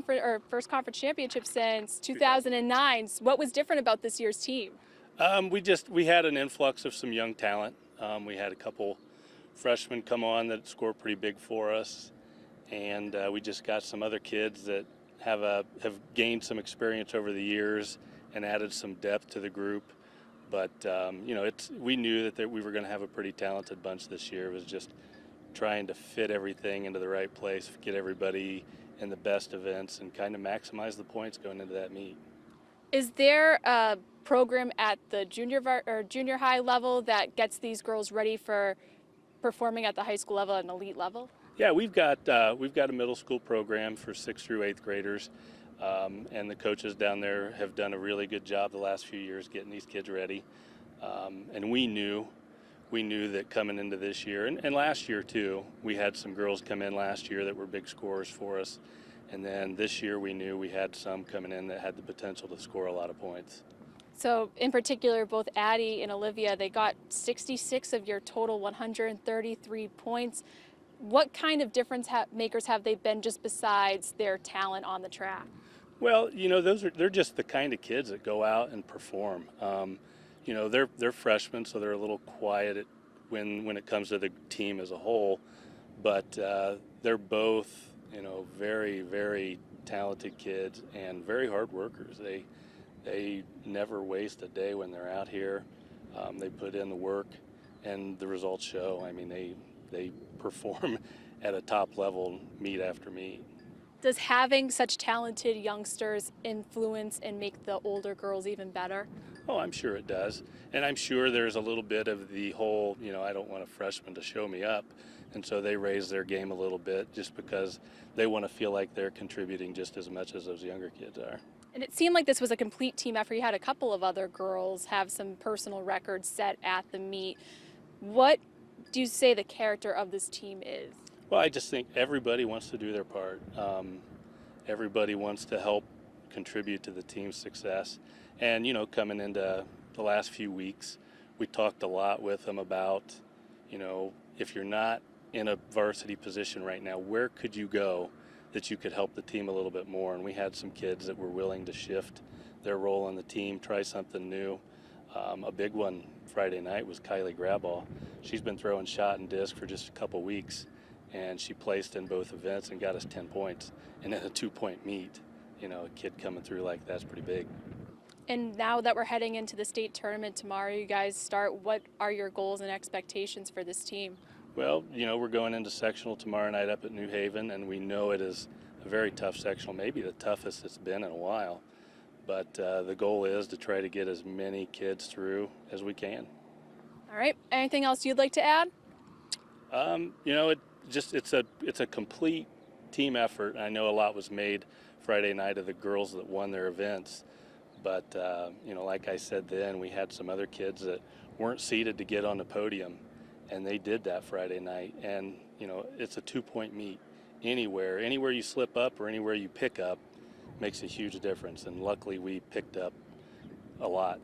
or first conference championship since 2009. What was different about this year's team? We had an influx of some young talent. We had a couple freshmen come on that scored pretty big for us, and we just got some other kids that have gained some experience over the years and added some depth to the group. But we knew that we were going to have a pretty talented bunch this year. It was just trying to fit everything into the right place, get everybody in the best events, and kind of maximize the points going into that meet. Is there a program at the junior high level that gets these girls ready for performing at the high school level and elite level? Yeah, we've got a middle school program for 6th through 8th graders, and the coaches down there have done a really good job the last few years getting these kids ready. And we knew that coming into this year, and last year too, we had some girls come in last year that were big scorers for us. And then this year we knew we had some coming in that had the potential to score a lot of points. So in particular, both Addie and Olivia, they got 66 of your total 133 points. What kind of difference makers have they been just besides their talent on the track? Well, they're just the kind of kids that go out and perform. They're freshmen, so they're a little quiet when it comes to the team as a whole, but they're both very, very talented kids and very hard workers. They never waste a day when they're out here. They put in the work, and the results show. I mean, they perform at a top level meet after meet. Does having such talented youngsters influence and make the older girls even better? Oh, I'm sure it does. And I'm sure there's a little bit of the whole, I don't want a freshman to show me up. And so they raise their game a little bit just because they want to feel like they're contributing just as much as those younger kids are. And it seemed like this was a complete team effort. You had a couple of other girls have some personal records set at the meet. What do you say the character of this team is? Well, I just think everybody wants to do their part. Everybody wants to help contribute to the team's success. And, coming into the last few weeks, we talked a lot with them about, if you're not in a varsity position right now, where could you go that you could help the team a little bit more? And we had some kids that were willing to shift their role on the team, try something new. A big one Friday night was Kylie Graball. She's been throwing shot and disc for just a couple weeks, and she placed in both events and got us 10 points. And in a 2-point meet, a kid coming through like that's pretty big. And now that we're heading into the state tournament tomorrow, you guys start, what are your goals and expectations for this team? Well, we're going into sectional tomorrow night up at New Haven, and we know it is a very tough sectional, maybe the toughest it's been in a while. But the goal is to try to get as many kids through as we can. All right. Anything else you'd like to add? It's a complete team effort. I know a lot was made Friday night of the girls that won their events, but like I said then, we had some other kids that weren't seeded to get on the podium, and they did that Friday night. And it's a 2-point meet. Anywhere you slip up or anywhere you pick up makes a huge difference, and luckily we picked up a lot.